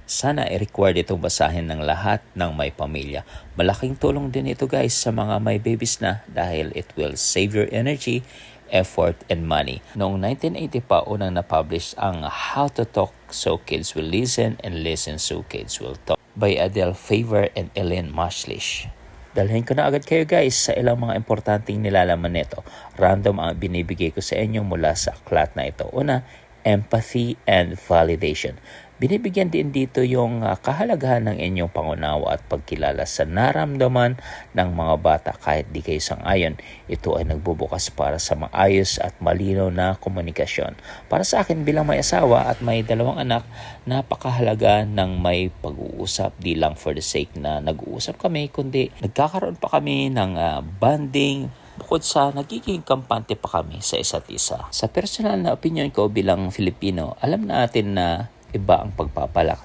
Sana i-required itong basahin ng lahat ng may pamilya. Malaking tulong din ito guys sa mga may babies na dahil it will save your energy, effort, and money. Noong 1980 pa unang na-publish ang How to Talk So Kids Will Listen and Listen So Kids Will Talk by Adele Favor and Elaine Mashlish. Dalhin ko na agad kayo guys sa ilang mga importanteng nilalaman nito. Random ang binibigay ko sa inyo mula sa aklat na ito. Una, empathy and validation. Binibigyan din dito yung kahalagahan ng inyong pangunawa at pagkilala sa naramdaman ng mga bata kahit di kayo sang-ayon. Ito ay nagbubukas para sa maayos at malinaw na komunikasyon. Para sa akin bilang may asawa at may 2 anak, napakahalaga ng may pag-uusap. Di lang for the sake na nag-uusap kami, kundi nagkakaroon pa kami ng bonding, bukod sa nagiging kampante pa kami sa isa't isa. Sa personal na opinion ko bilang Filipino, alam natin na iba ang pagpapalaki